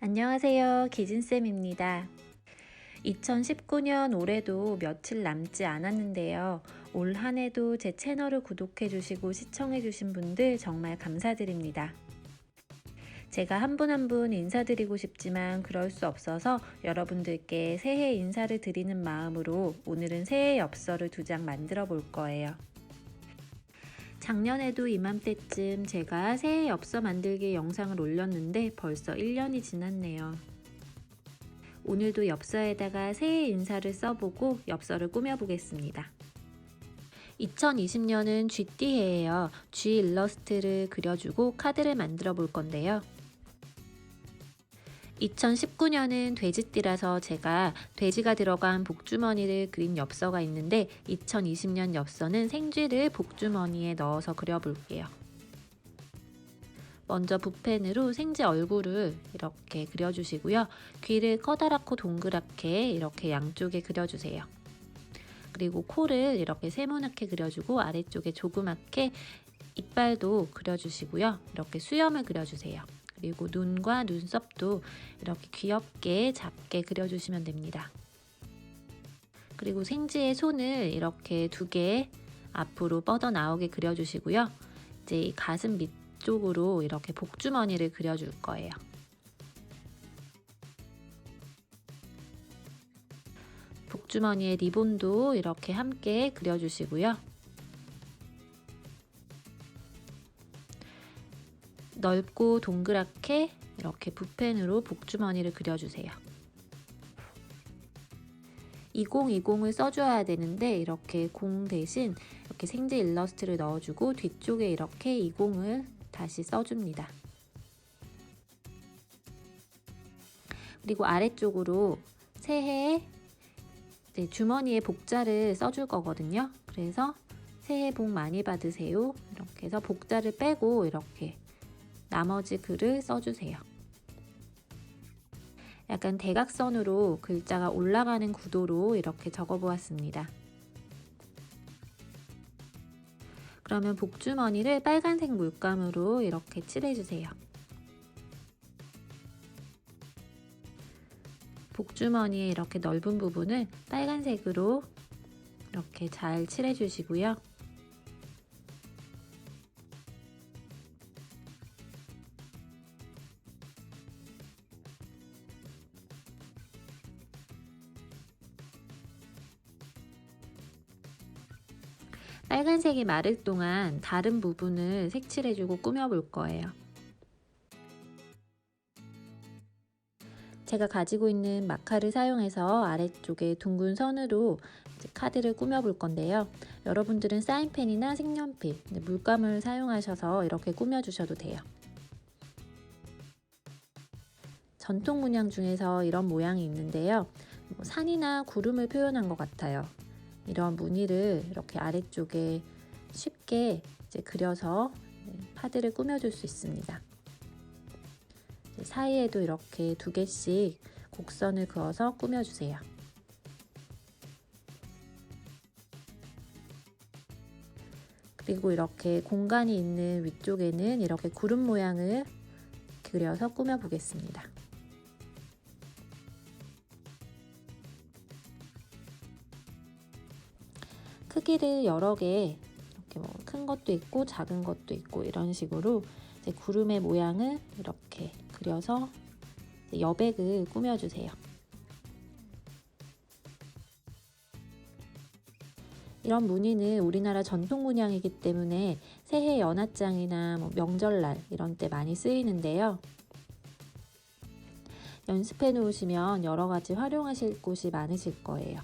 안녕하세요. 기진쌤입니다. 2019년 올해도 며칠 남지 않았는데요. 올 한 해도 제 채널을 구독해주시고 시청해주신 분들 정말 감사드립니다. 제가 한 분 한 분 인사드리고 싶지만 그럴 수 없어서 여러분들께 새해 인사를 드리는 마음으로 오늘은 새해 엽서를 2장 만들어 볼 거예요. 작년에도 이맘때쯤 제가 새해 엽서 만들기 영상을 올렸는데 벌써 1년이 지났네요. 오늘도 엽서에다가 새해 인사를 써보고 엽서를 꾸며보겠습니다. 2020년은 쥐띠해예요. 쥐 일러스트를 그려주고 카드를 만들어 볼 건데요. 2019년은 돼지띠라서 제가 돼지가 들어간 복주머니를 그린 엽서가 있는데 2020년 엽서는 생쥐를 복주머니에 넣어서 그려볼게요. 먼저 붓펜으로 생쥐 얼굴을 이렇게 그려주시고요. 귀를 커다랗고 동그랗게 이렇게 양쪽에 그려주세요. 그리고 코를 이렇게 세모나게 그려주고 아래쪽에 조그맣게 이빨도 그려주시고요. 이렇게 수염을 그려주세요. 그리고 눈과 눈썹도 이렇게 귀엽게 작게 그려주시면 됩니다. 그리고 생쥐의 손을 이렇게 2개 앞으로 뻗어 나오게 그려주시고요. 이제 이 가슴 밑쪽으로 이렇게 복주머니를 그려줄 거예요. 복주머니에 리본도 이렇게 함께 그려주시고요. 넓고 동그랗게 이렇게 붓펜으로 복주머니를 그려주세요. 2020을 써줘야 되는데 이렇게 공 대신 이렇게 생쥐 일러스트를 넣어주고 뒤쪽에 이렇게 20을 다시 써줍니다. 그리고 아래쪽으로 새해에 주머니에 복자를 써줄 거거든요. 그래서 새해 복 많이 받으세요. 이렇게 해서 복자를 빼고 이렇게 나머지 글을 써주세요. 약간 대각선으로 글자가 올라가는 구도로 이렇게 적어보았습니다. 그러면 복주머니를 빨간색 물감으로 이렇게 칠해주세요. 복주머니의 이렇게 넓은 부분을 빨간색으로 이렇게 잘 칠해주시고요. 빨간색이 마를 동안 다른 부분을 색칠해주고 꾸며볼 거예요. 제가 가지고 있는 마카를 사용해서 아래쪽에 둥근 선으로 카드를 꾸며볼 건데요. 여러분들은 사인펜이나 색연필, 물감을 사용하셔서 이렇게 꾸며주셔도 돼요. 전통 문양 중에서 이런 모양이 있는데요. 산이나 구름을 표현한 것 같아요. 이런 무늬를 이렇게 아래쪽에 쉽게 그려서 파드를 꾸며줄 수 있습니다. 사이에도 이렇게 2개씩 곡선을 그어서 꾸며주세요. 그리고 이렇게 공간이 있는 위쪽에는 이렇게 구름 모양을 그려서 꾸며보겠습니다. 크기를 여러 개 이렇게 큰 것도 있고 작은 것도 있고 이런 식으로 이제 구름의 모양을 이렇게 그려서 여백을 꾸며주세요. 이런 무늬는 우리나라 전통 문양이기 때문에 새해 연합장이나 명절날 이런 때 많이 쓰이는데요. 연습해 놓으시면 여러 가지 활용하실 곳이 많으실 거예요.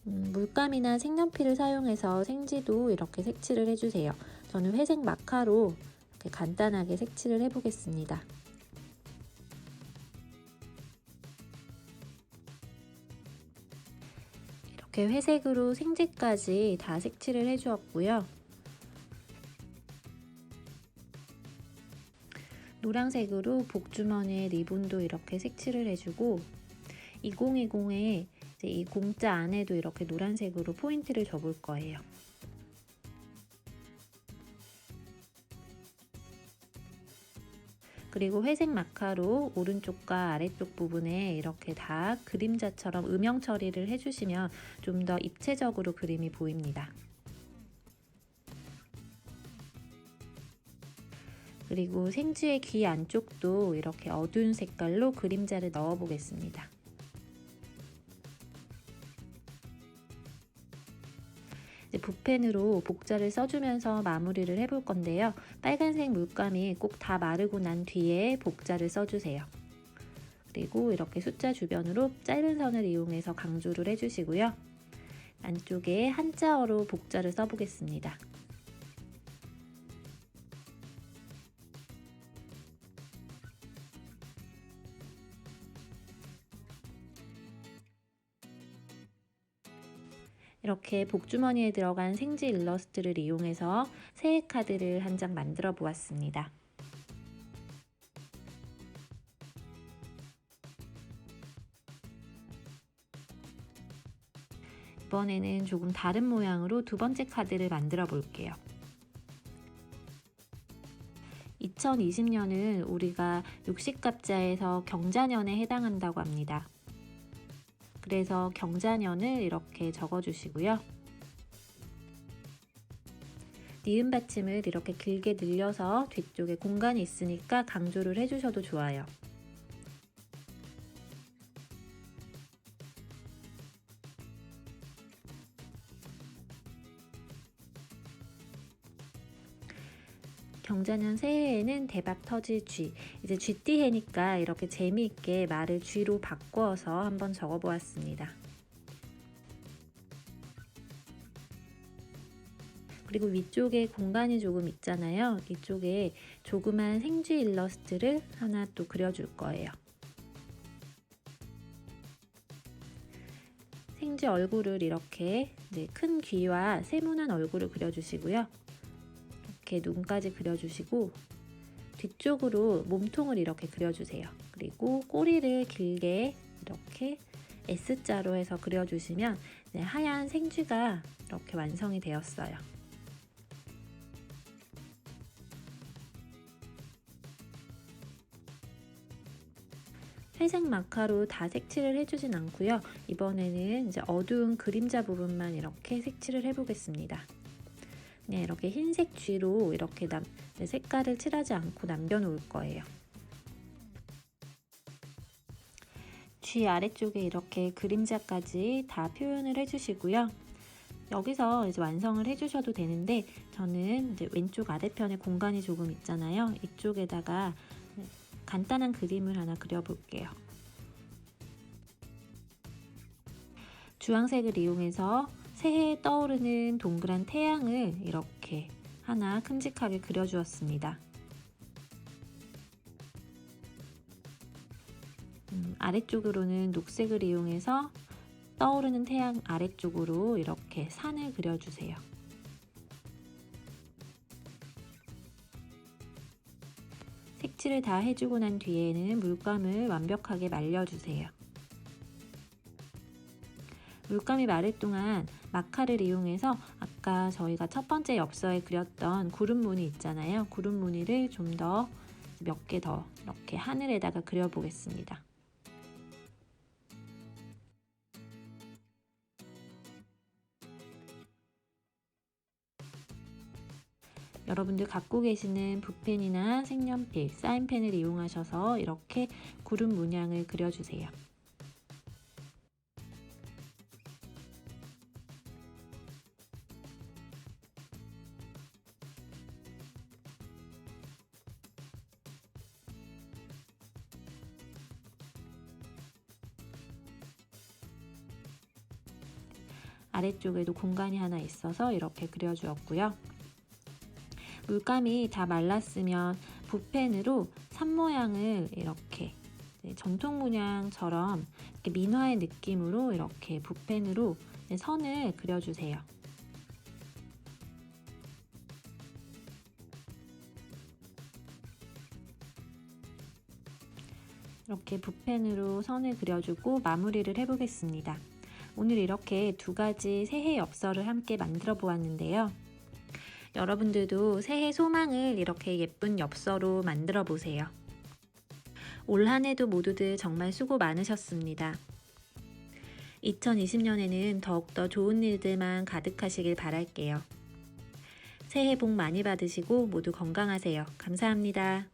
물감이나 색연필을 사용해서 생쥐도 이렇게 색칠을 해주세요. 저는 회색 마카로 이렇게 간단하게 색칠을 해보겠습니다. 이렇게 회색으로 생쥐까지 다 색칠을 해주었고요. 노란색으로 복주머니에 리본도 이렇게 색칠을 해주고 2020에 이 공자 안에도 이렇게 노란색으로 포인트를 줘볼 거예요. 그리고 회색 마카로 오른쪽과 아래쪽 부분에 이렇게 다 그림자처럼 음영 처리를 해주시면 좀 더 입체적으로 그림이 보입니다. 그리고 생쥐의 귀 안쪽도 이렇게 어두운 색깔로 그림자를 넣어 보겠습니다. 이제 붓펜으로 복자를 써주면서 마무리를 해볼 건데요. 빨간색 물감이 꼭 다 마르고 난 뒤에 복자를 써주세요. 그리고 이렇게 숫자 주변으로 짧은 선을 이용해서 강조를 해주시고요. 안쪽에 한자어로 복자를 써보겠습니다. 이렇게 복주머니에 들어간 생쥐 일러스트를 이용해서 새해 카드를 한 장 만들어 보았습니다. 이번에는 조금 다른 모양으로 두 번째 카드를 만들어 볼게요. 2020년은 우리가 육식갑자에서 경자년에 해당한다고 합니다. 그래서 경자년을 이렇게 적어주시고요. 니은 받침을 이렇게 길게 늘려서 뒤쪽에 공간이 있으니까 강조를 해주셔도 좋아요. 경자년 새해에는 대박 터질 쥐, 이제 쥐띠해니까 이렇게 재미있게 말을 쥐로 바꿔서 한번 적어보았습니다. 그리고 위쪽에 공간이 조금 있잖아요. 이쪽에 조그만 생쥐 일러스트를 하나 또 그려줄 거예요. 생쥐 얼굴을 이렇게 큰 귀와 세모난 얼굴을 그려주시고요. 이렇게 눈까지 그려주시고 뒤쪽으로 몸통을 이렇게 그려주세요. 그리고 꼬리를 길게 이렇게 S자로 해서 그려주시면 하얀 생쥐가 이렇게 완성이 되었어요. 회색 마카로 다 색칠을 해주진 않고요. 이번에는 이제 어두운 그림자 부분만 이렇게 색칠을 해보겠습니다. 그냥 이렇게 흰색 쥐로 이렇게 색깔을 칠하지 않고 남겨놓을 거예요. 쥐 아래쪽에 이렇게 그림자까지 다 표현을 해주시고요. 여기서 이제 완성을 해주셔도 되는데 저는 이제 왼쪽 아래편에 공간이 조금 있잖아요. 이쪽에다가 간단한 그림을 하나 그려볼게요. 주황색을 이용해서 새해에 떠오르는 동그란 태양을 이렇게 하나 큼직하게 그려주었습니다. 아래쪽으로는 녹색을 이용해서 떠오르는 태양 아래쪽으로 이렇게 산을 그려주세요. 색칠을 다 해주고 난 뒤에는 물감을 완벽하게 말려주세요. 물감이 마를 동안 마카를 이용해서 아까 저희가 첫 번째 엽서에 그렸던 구름 무늬 있잖아요. 구름 무늬를 좀 더 몇 개 더 이렇게 하늘에다가 그려보겠습니다. 여러분들 갖고 계시는 붓펜이나 색연필, 사인펜을 이용하셔서 이렇게 구름 문양을 그려주세요. 아래쪽에도 공간이 하나 있어서 이렇게 그려주었고요. 물감이 다 말랐으면 붓펜으로 산 모양을 이렇게 전통 문양처럼 이렇게 민화의 느낌으로 이렇게 붓펜으로 선을 그려주세요. 이렇게 붓펜으로 선을 그려주고 마무리를 해보겠습니다. 오늘 이렇게 두 가지 새해 엽서를 함께 만들어 보았는데요. 여러분들도 새해 소망을 이렇게 예쁜 엽서로 만들어 보세요. 올 한 해도 모두들 정말 수고 많으셨습니다. 2020년에는 더욱더 좋은 일들만 가득하시길 바랄게요. 새해 복 많이 받으시고 모두 건강하세요. 감사합니다.